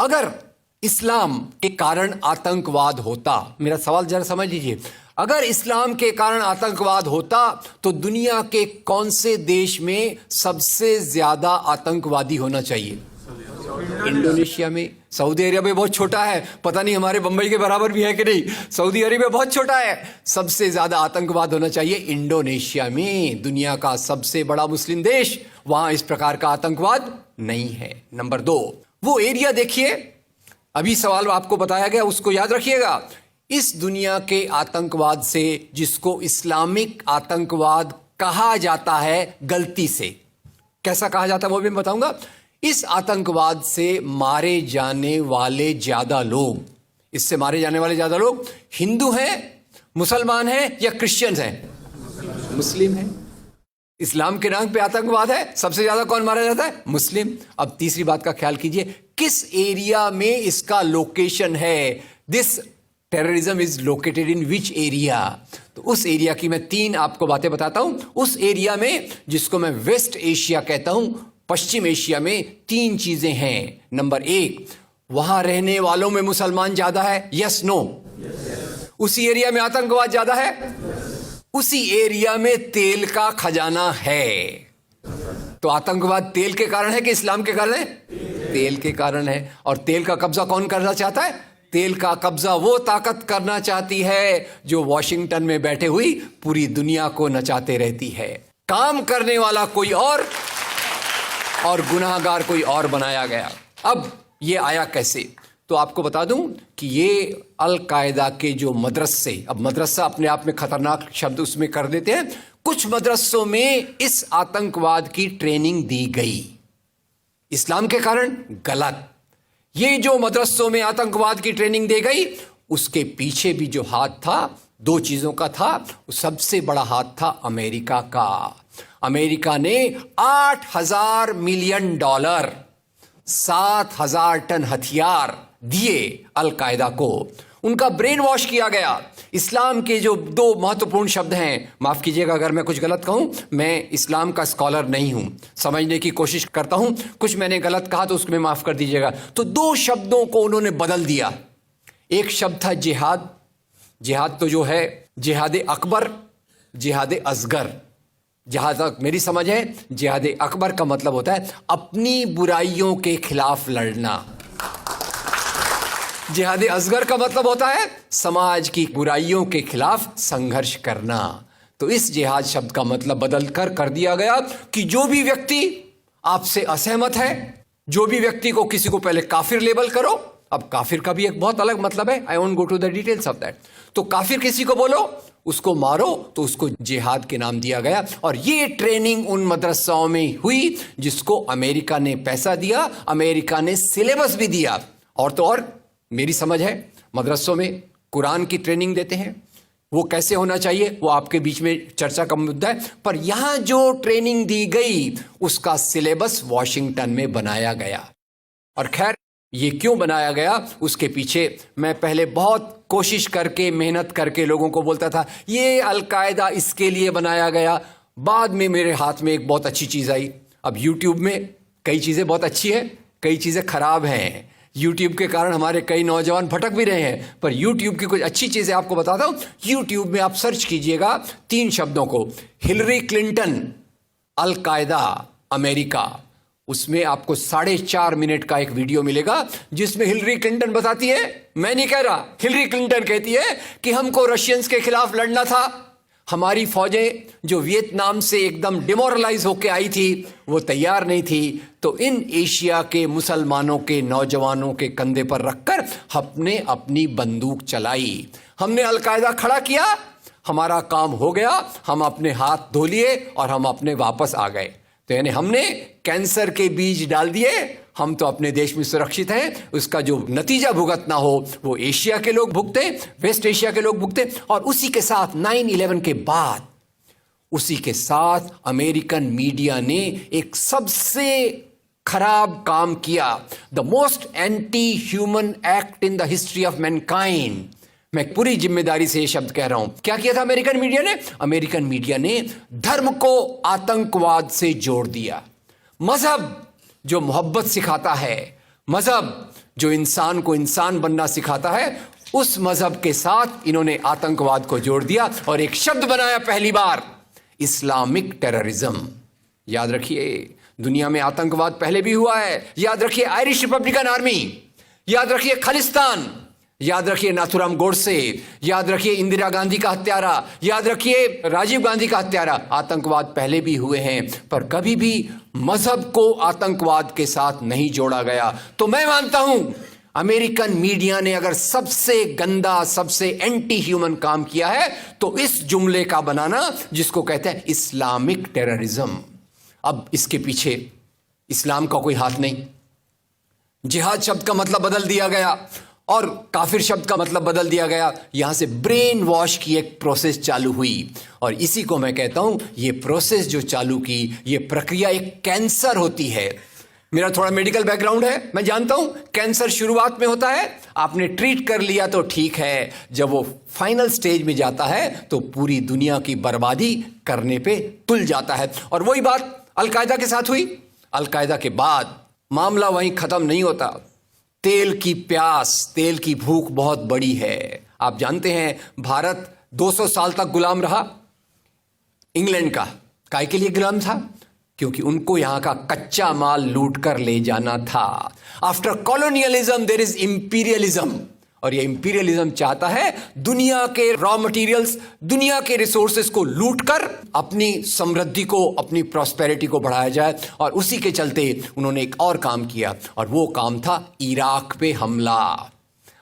अगर इस्लाम के कारण आतंकवाद होता, मेरा सवाल जरा समझ लीजिए, अगर इस्लाम के कारण आतंकवाद होता तो दुनिया के कौन से देश में सबसे ज्यादा आतंकवादी होना चाहिए? इंडोनेशिया में। सऊदी अरेबिया बहुत छोटा है, पता नहीं हमारे बंबई के बराबर भी है कि नहीं। सऊदी अरेबिया बहुत छोटा है, सबसे ज्यादा आतंकवाद होना चाहिए इंडोनेशिया में, दुनिया का सबसे बड़ा मुस्लिम देश। वहां इस प्रकार का आतंकवाद नहीं है। नंबर 2, वो एरिया देखिए, अभी सवाल आपको बताया गया, उसको याद रखिएगा। इस दुनिया के आतंकवाद से, जिसको इस्लामिक आतंकवाद कहा जाता है गलती से, कैसा कहा जाता है वो भी मैं बताऊंगा। इस आतंकवाद से मारे जाने वाले ज्यादा लोग, इससे मारे जाने वाले ज्यादा लोग हिंदू हैं, मुसलमान हैं या क्रिश्चियंस हैं? मुस्लिम हैं। इस्लाम के नाम पे आतंकवाद है, सबसे ज्यादा कौन मारा जाता है? मुस्लिम। अब तीसरी बात का ख्याल कीजिए, किस एरिया में इसका लोकेशन है? This terrorism is located in which area? तो उस एरिया की मैं 3 आपको बातें बताता हूं। उस एरिया में, जिसको मैं वेस्ट एशिया कहता हूं, पश्चिम एशिया में 3 चीजें हैं। नंबर 1, वहां रहने वालों में मुसलमान ज्यादा है, यस नो? उसी एरिया में आतंकवाद ज्यादा है, उसी एरिया में तेल का खजाना है। तो आतंकवाद तेल के कारण है कि इस्लाम के कारण है? तेल के कारण है। और तेल का कब्जा कौन करना चाहता है? तेल का कब्जा वो ताकत करना चाहती है जो वॉशिंगटन में बैठे हुई पूरी दुनिया को नचाते रहती है। काम करने वाला कोई और गुनाहगार कोई और बनाया गया। अब ये आया कैसे? तो आपको बता दूं कि ये अल कायदा के जो मदरसे, अब मदरसा अपने आप में खतरनाक शब्द उसमें कर देते हैं, कुछ मदरसों में इस आतंकवाद की ट्रेनिंग दी गई। इस्लाम के कारण गलत। ये जो मदरसों में आतंकवाद की ट्रेनिंग दी गई, उसके पीछे भी जो हाथ था, 2 चीजों का था। सबसे बड़ा हाथ था अमेरिका का। अमेरिका ने $8,000 मिलियन, 7,000 टन हथियार दिए अल कायदा को। उनका ब्रेन वॉश किया गया। इस्लाम के जो 2 महत्वपूर्ण शब्द हैं, माफ कीजिएगा अगर मैं कुछ गलत कहूं, मैं इस्लाम का स्कॉलर नहीं हूं, समझने की कोशिश करता हूं, कुछ मैंने गलत कहा तो उसको माफ कर दीजिएगा। तो 2 शब्दों को उन्होंने बदल दिया। एक शब्द था जिहाद। जिहाद तो जो है जिहाद अकबर, जिहाद असगर। जहां तक मेरी समझ है, जिहाद अकबर का मतलब होता है अपनी बुराइयों के खिलाफ लड़ना। जिहाद असगर का मतलब होता है समाज की बुराइयों के खिलाफ संघर्ष करना। तो इस जिहाद शब्द का मतलब बदल कर दिया गया कि जो भी व्यक्ति आपसे असहमत है, जो भी व्यक्ति को, किसी को पहले काफिर लेबल करो। अब काफिर का भी एक बहुत अलग मतलब है, I won't go to the details of that. तो काफिर किसी को बोलो, उसको मारो, तो उसको जिहाद के नाम दिया गया। और ये ट्रेनिंग उन मदरसाओं में हुई जिसको अमेरिका ने पैसा दिया, अमेरिका ने सिलेबस भी दिया। और तो और मेरी समझ है, मदरसों में कुरान की ट्रेनिंग देते हैं। वो कैसे होना चाहिए वो आपके बीच में चर्चा का मुद्दा है, पर यहां जो ट्रेनिंग दी गई उसका सिलेबस वॉशिंगटन में बनाया गया। और खैर, ये क्यों बनाया गया उसके पीछे मैं पहले बहुत कोशिश करके, मेहनत करके लोगों को बोलता था ये अल कायदा इसके लिए बनाया गया। बाद में मेरे हाथ में एक बहुत अच्छी चीज आई। अब यूट्यूब में कई चीजें बहुत अच्छी हैं, कई चीजें खराब हैं। यूट्यूब के कारण हमारे कई नौजवान भटक भी रहे हैं, पर यूट्यूब की कुछ अच्छी चीजें आपको बताता हूं। यूट्यूब में आप सर्च कीजिएगा 3 शब्दों को, हिलरी क्लिंटन अल कायदा अमेरिका, उसमें आपको 4.5 मिनट का एक वीडियो मिलेगा जिसमें हिलरी क्लिंटन बताती है, मैं नहीं कह रहा, हिलरी क्लिंटन कहती है कि हमको रशियंस के खिलाफ लड़ना था। हमारी फौजें जो वियतनाम से एकदम डिमोरलाइज होकर आई थी वो तैयार नहीं थी, तो इन एशिया के मुसलमानों के नौजवानों के कंधे पर रखकर हमने अपनी बंदूक चलाई। हमने अल कायदा खड़ा किया, हमारा काम हो गया, हम अपने हाथ धो लिए और हम अपने वापस आ गए। तो यानी हमने कैंसर के बीज डाल दिए, हम तो अपने देश में सुरक्षित हैं। उसका जो नतीजा भुगतना हो वो एशिया के लोग भुगते, वेस्ट एशिया के लोग भुगते। और उसी के साथ 9/11 के बाद, उसी के साथ अमेरिकन मीडिया ने एक सबसे खराब काम किया, the most anti human act in the history of Mankind. मैं पूरी जिम्मेदारी से ये शब्द कह रहा हूं। क्या किया था अमेरिकन मीडिया ने? अमेरिकन मीडिया ने धर्म को आतंकवाद से जोड़ दिया। मजहब जो मोहब्बत सिखाता है, मजहब जो इंसान को इंसान बनना सिखाता है, उस मजहब के साथ इन्होंने आतंकवाद को जोड़ दिया और एक शब्द बनाया पहली बार, इस्लामिक टेररिज्म। याद रखिए, दुनिया में आतंकवाद पहले भी हुआ है। याद रखिए आयरिश रिपब्लिकन आर्मी, याद रखिए खालिस्तान, याद रखिए नाथुराम गोडसे, याद रखिए इंदिरा गांधी का हत्यारा, याद रखिए राजीव गांधी का हत्यारा। आतंकवाद पहले भी हुए हैं, पर कभी भी मजहब को आतंकवाद के साथ नहीं जोड़ा गया। तो मैं मानता हूं अमेरिकन मीडिया ने अगर सबसे गंदा, सबसे एंटी ह्यूमन काम किया है तो इस जुमले का बनाना जिसको कहते हैं इस्लामिक टेररिज्म। अब इसके पीछे इस्लाम का कोई हाथ नहीं। जिहाद शब्द का मतलब बदल दिया गया और काफिर शब्द का मतलब बदल दिया गया। यहां से ब्रेन वॉश की एक प्रोसेस चालू हुई और इसी को मैं कहता हूं, ये प्रोसेस जो चालू की, ये प्रक्रिया एक कैंसर होती है। मेरा थोड़ा मेडिकल बैकग्राउंड है, मैं जानता हूं कैंसर शुरुआत में होता है, आपने ट्रीट कर लिया तो ठीक है, जब वो फाइनल स्टेज में जाता है तो पूरी दुनिया की बर्बादी करने पे तुल जाता है। और वही बात अलकायदा के साथ हुई। अलकायदा के बाद मामला वहीं खत्म नहीं होता। तेल की प्यास, तेल की भूख बहुत बड़ी है। आप जानते हैं भारत 200 साल तक गुलाम रहा इंग्लैंड का। काय के लिए गुलाम था? क्योंकि उनको यहां का कच्चा माल लूट कर ले जाना था। After colonialism there is imperialism, और ये इंपीरियलिज्म चाहता है दुनिया के रॉ मटेरियल्स, दुनिया के रिसोर्सेस को लूट कर अपनी समृद्धि को, अपनी प्रॉस्पेरिटी को बढ़ाया जाए। और उसी के चलते उन्होंने एक और काम किया और वो काम था इराक पे हमला।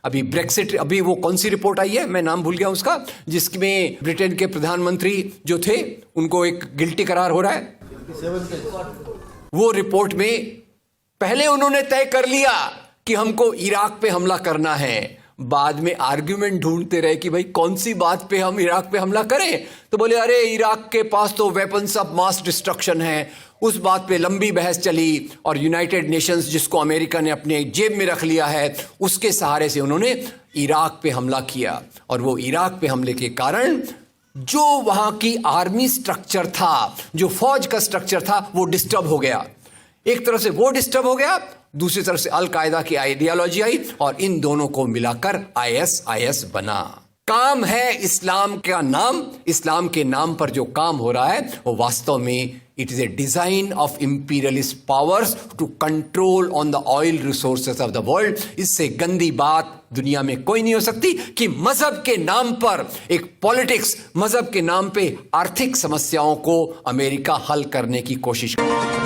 अभी ब्रेक्सिट, अभी वो कौन सी रिपोर्ट आई है, मैं नाम भूल गया उसका, जिसमें ब्रिटेन के प्रधानमंत्री जो थे उनको एक गिल्टी करार हो रहा है। वो रिपोर्ट में पहले उन्होंने तय कर लिया कि हमको इराक पे हमला करना है, बाद में आर्ग्यूमेंट ढूंढते रहे कि भाई कौन सी बात पे हम इराक पे हमला करें। तो बोले अरे इराक के पास तो वेपन्स ऑफ मास डिस्ट्रक्शन है। उस बात पे लंबी बहस चली और यूनाइटेड नेशंस, जिसको अमेरिका ने अपने जेब में रख लिया है, उसके सहारे से उन्होंने इराक पे हमला किया। और वो इराक पे हमले के कारण जो वहां की आर्मी स्ट्रक्चर था, जो फौज का स्ट्रक्चर था, वो डिस्टर्ब हो गया। एक तरफ से वो डिस्टर्ब हो गया, दूसरी तरफ से अल कायदा की आइडियोलॉजी आई और इन दोनों को मिलाकर ISIS बना। काम है इस्लाम का नाम, इस्लाम के नाम पर जो काम हो रहा है वो वास्तव में it is a design of imperialist powers to control on the oil resources of the world. इससे गंदी बात दुनिया में कोई नहीं हो सकती कि मजहब के नाम पर एक पॉलिटिक्स, मजहब के नाम पे आर्थिक समस्याओं को अमेरिका हल करने की कोशिश करे।